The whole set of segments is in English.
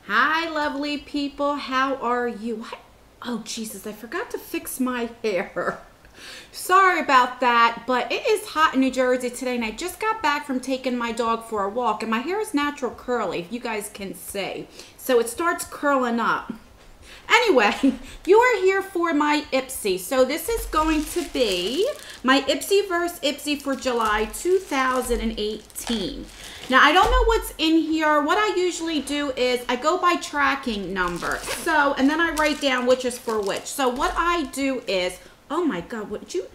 Hi, lovely people. How are you? What? Oh, Jesus, I forgot to fix my hair. Sorry about that, but it is hot in New Jersey today, and I just got back from taking my dog for a walk, and my hair is natural curly, if you guys can see. So it starts curling up. Anyway, you are here for my Ipsy. So this is going to be my Ipsy vs. Ipsy for July 2018. Now, I don't know what's in here. What I usually do is I go by tracking number. So, and then I write down which is for which. So what I do is, oh my God, what did you,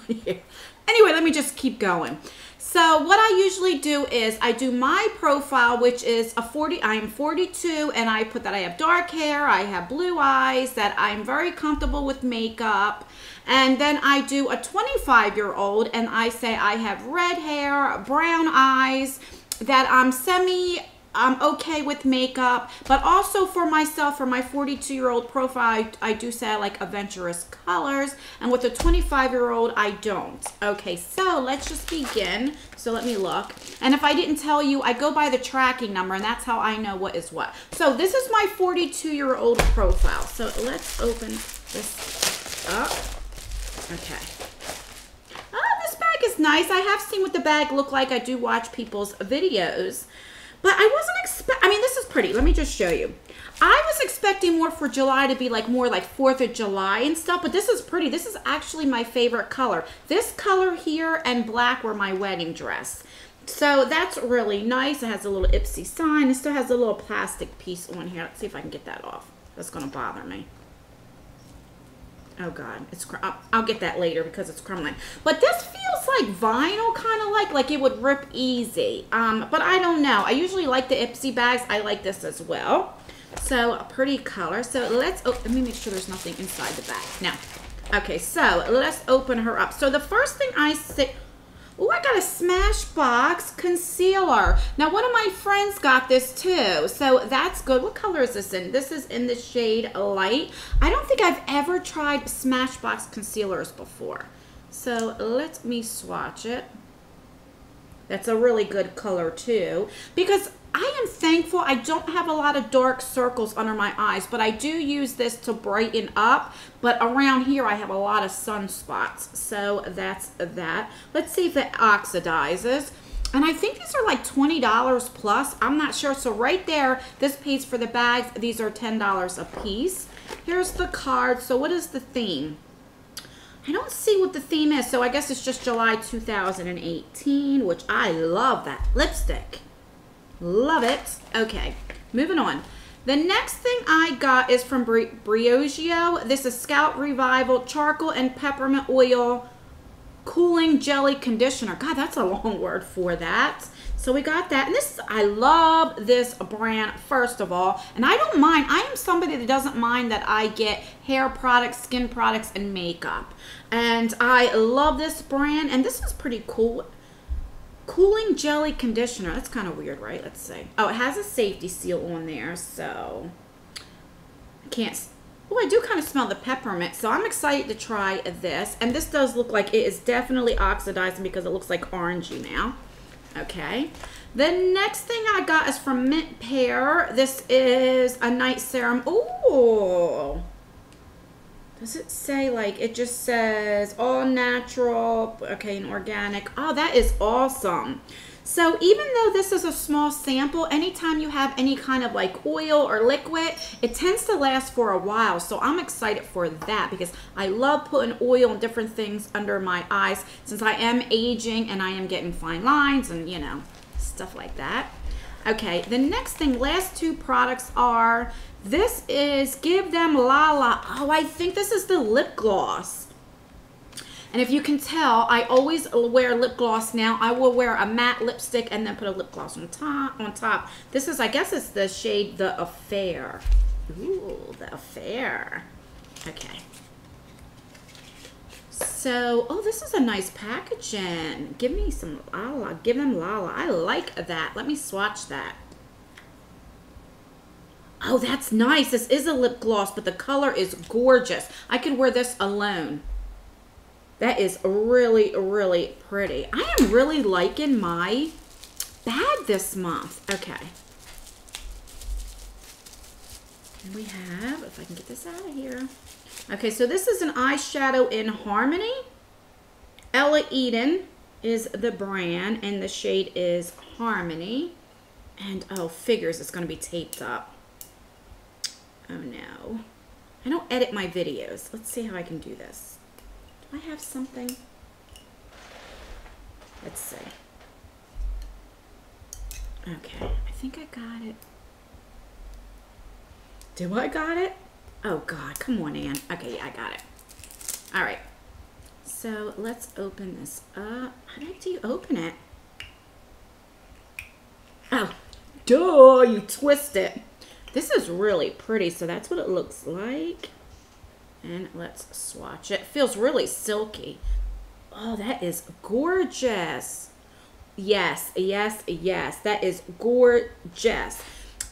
anyway, let me just keep going. So what I usually do is I do my profile, which is I am 42, and I put that I have dark hair, I have blue eyes, that I'm very comfortable with makeup. And then I do a 25-year-old, and I say I have red hair, brown eyes, that I'm okay with makeup. But also for myself, for my 42-year-old profile, I do say I like adventurous colors. And with the 25-year-old, I don't. Okay, so let's just begin. So let me look. And if I didn't tell you, I go by the tracking number, and that's how I know what is what. So this is my 42-year-old profile. So let's open this up. Okay. Oh, this bag is nice. I have seen what the bag look like. I do watch people's videos. But I wasn't I mean, this is pretty. Let me just show you. I was expecting more for July to be like more like 4th of July and stuff, but this is pretty. This is actually my favorite color. This color here and black were my wedding dress. So that's really nice. It has a little Ipsy sign. It still has a little plastic piece on here. Let's see if I can get that off. That's going to bother me. Oh God, I'll get that later because it's crumbling. But this feels like vinyl, kind of like it would rip easy. But I don't know. I usually like the Ipsy bags. I like this as well. So a pretty color. So let me make sure there's nothing inside the bag. Now, okay, so let's open her up. So the first thing I see, oh, I got a Smashbox concealer. Now, one of my friends got this too, so that's good. What color is this in? This is in the shade Light. I don't think I've ever tried Smashbox concealers before. So let me swatch it. That's a really good color too, because I am thankful I don't have a lot of dark circles under my eyes, but I do use this to brighten up. But around here, I have a lot of sunspots. So that's that. Let's see if it oxidizes. And I think these are like $20 plus. I'm not sure. So right there, this pays for the bags. These are $10 a piece. Here's the card. So what is the theme? I don't see what the theme is. So I guess it's just July 2018, which I love that lipstick. Love it. Okay, moving on. The next thing I got is from Briogeo. This is Scalp Revival Charcoal and Peppermint Oil Cooling Jelly Conditioner. God, that's a long word for that. So we got that. And this, I love this brand, first of all. And I don't mind. I am somebody that doesn't mind that I get hair products, skin products, and makeup. And I love this brand. And this is pretty cool. Cooling Jelly Conditioner. That's kind of weird, right? Let's see. Oh, it has a safety seal on there, so I can't. Oh, I do kind of smell the peppermint, so I'm excited to try this. And this does look like it is definitely oxidizing because it looks like orangey now. Okay. The next thing I got is from Mint Pear. This is a night serum. Oh. Does it say, like, it just says all natural, okay, and organic. Oh, that is awesome. So even though this is a small sample, anytime you have any kind of like oil or liquid, it tends to last for a while. So I'm excited for that because I love putting oil and different things under my eyes since I am aging and I am getting fine lines and, you know, stuff like that. Okay, the next thing, last two products are, this is Give Them Lala. Oh, I think this is the lip gloss. And if you can tell, I always wear lip gloss now. I will wear a matte lipstick and then put a lip gloss on top. This is, I guess it's the shade The Affair. Ooh, The Affair. Okay. So, oh, this is a nice packaging. Give me some Lala. Give Them Lala. I like that. Let me swatch that. Oh, that's nice. This is a lip gloss, but the color is gorgeous. I could wear this alone. That is really, really pretty. I am really liking my bag this month. Okay. then we have, if I can get this out of here. Okay, so this is an eyeshadow in Harmony. Ella Eden is the brand, and the shade is Harmony. And, oh, figures, it's going to be taped up. Oh, no. I don't edit my videos. Let's see how I can do this. Do I have something? Let's see. Okay, I think I got it. Do I got it? Oh, God, come on, Ann. Okay, yeah, I got it. All right. So let's open this up. How do you open it? Oh, duh, you twist it. This is really pretty, so that's what it looks like. And let's swatch it. It feels really silky. Oh, that is gorgeous. Yes, yes, yes. That is gorgeous.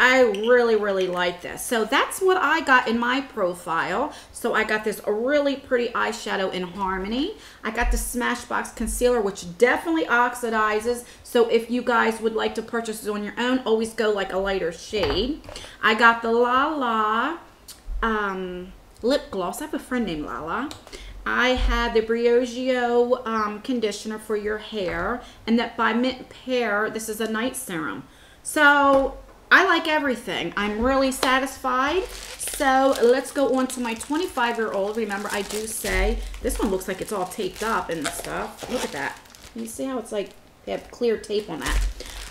I really, really like this. So that's what I got in my profile. So I got this really pretty eyeshadow in Harmony. I got the Smashbox concealer, which definitely oxidizes. So if you guys would like to purchase it on your own, always go like a lighter shade. I got the La La lip gloss. I have a friend named Lala. I had the Briogeo conditioner for your hair, and that by Mint Pear, this is a night serum. So I like everything. I'm really satisfied. So let's go on to my 25-year-old. Remember, I do say, this one looks like it's all taped up and stuff. Look at that. You see how it's like, they have clear tape on that.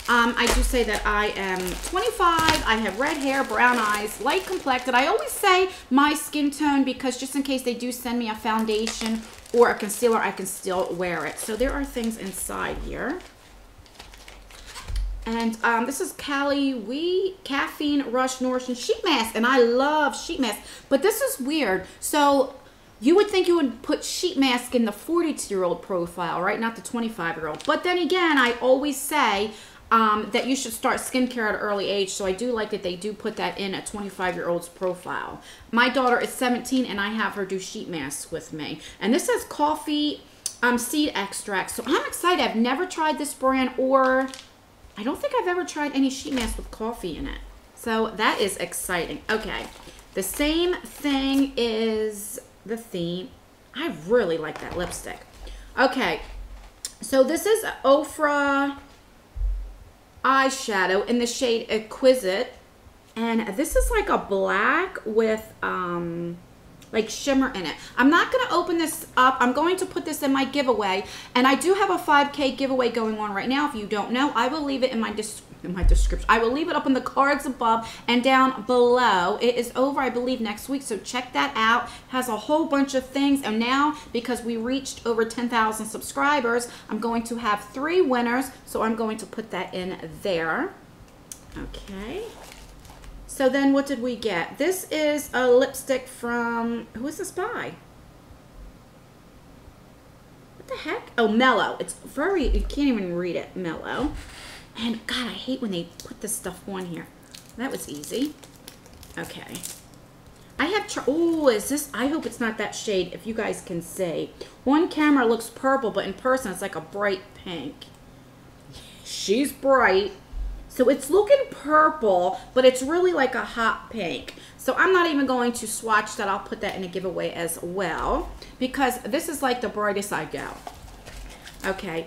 I do say that I am 25, I have red hair, brown eyes, light complected. I always say my skin tone because just in case they do send me a foundation or a concealer, I can still wear it. So there are things inside here. And this is Caffeine Rush Nourishing Sheet Mask, and I love sheet masks. But this is weird. So you would think you would put sheet mask in the 42-year-old profile, right? Not the 25-year-old. But then again, I always say that you should start skincare at an early age. So I do like that they do put that in a 25-year-old's profile. My daughter is 17, and I have her do sheet masks with me. And this says coffee seed extract. So I'm excited. I've never tried this brand, or I don't think I've ever tried any sheet mask with coffee in it. So that is exciting. Okay. The same thing is the theme. I really like that lipstick. Okay. So this is Ofra eyeshadow in the shade Exquisite. And this is like a black with like shimmer in it. I'm not going to open this up. I'm going to put this in my giveaway. And I do have a 5K giveaway going on right now. If you don't know, I will leave it in my description. I will leave it up in the cards above and down below. It is over, I believe, next week. So check that out. It has a whole bunch of things. And now, because we reached over 10,000 subscribers, I'm going to have 3 winners. So I'm going to put that in there. Okay. So then what did we get? This is a lipstick from, who is this by? What the heck? Oh, Mellow. It's very, you can't even read it, Mellow. And God, I hate when they put this stuff on here. That was easy. Okay. I have, oh, is this, I hope it's not that shade, if you guys can see. On camera it looks purple, but in person it's like a bright pink. She's bright. So it's looking purple, but it's really like a hot pink. So I'm not even going to swatch that. I'll put that in a giveaway as well, because this is like the brightest I go. Okay.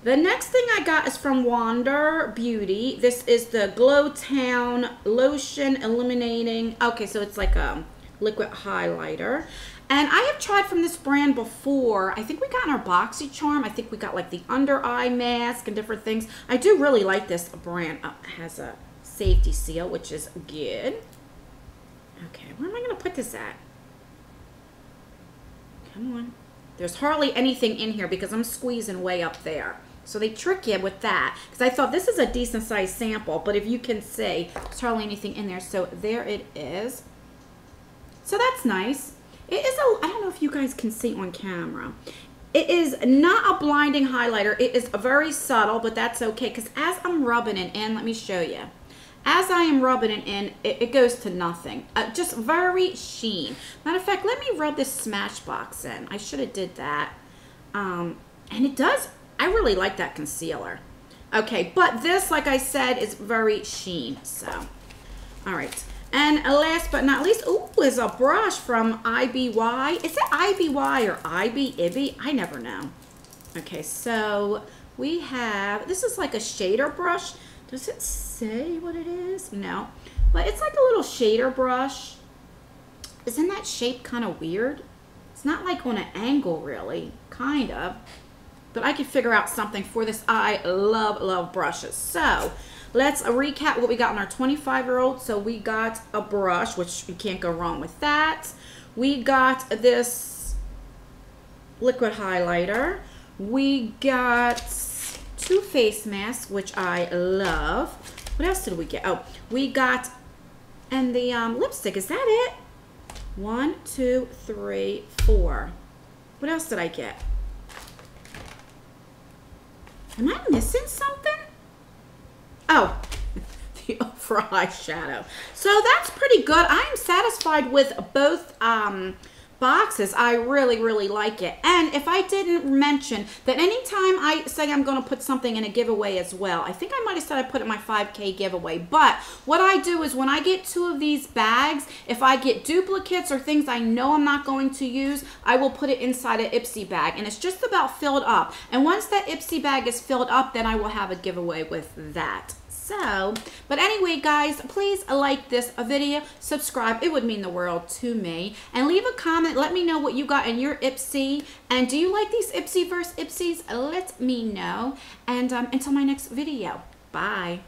The next thing I got is from Wander Beauty. This is the Glow Town Lotion Illuminating. Okay, so it's like a liquid highlighter. And I have tried from this brand before. I think we got in our BoxyCharm. I think we got like the under eye mask and different things. I do really like this brand. Oh, it has a safety seal, which is good. Okay, where am I going to put this at? Come on. There's hardly anything in here because I'm squeezing way up there. So they trick you with that. Because I thought this is a decent sized sample. But if you can see, there's hardly anything in there. So there it is. So that's nice. It is a, I don't know if you guys can see on camera. It is not a blinding highlighter. It is very subtle, but that's okay. Because as I'm rubbing it in, let me show you. As I am rubbing it in, it goes to nothing. Just very sheen. Matter of fact, let me rub this Smashbox in. I should have did that. And it does, I really like that concealer. Okay, but this, like I said, is very sheen. So, all right. And last but not least, ooh, is a brush from IBY. Is it IBY or Ibby? I never know. Okay, so we have, this is like a shader brush. Does it say what it is? No, but it's like a little shader brush. Isn't that shape kind of weird? It's not like on an angle really, kind of. But I could figure out something for this. I love brushes. So let's recap what we got on our 25-year-old. So we got a brush, which you can't go wrong with that. We got this liquid highlighter. We got 2 face masks, which I love. What else did we get? Oh, we got, and the lipstick. Is that it? 1, 2, 3, 4. What else did I get? Am I missing something? Oh, the for eyeshadow. So that's pretty good. I am satisfied with both boxes. I really like it. And if I didn't mention that anytime I say I'm going to put something in a giveaway as well, I think I might have said I put it in my 5K giveaway, but what I do is when I get 2 of these bags, if I get duplicates or things I know I'm not going to use, I will put it inside an Ipsy bag, and it's just about filled up. And once that Ipsy bag is filled up, then I will have a giveaway with that. So, but anyway, guys, please like this video, subscribe. It would mean the world to me. And leave a comment. Let me know what you got in your Ipsy. And do you like these Ipsy versus Ipsies? Let me know. And until my next video, bye.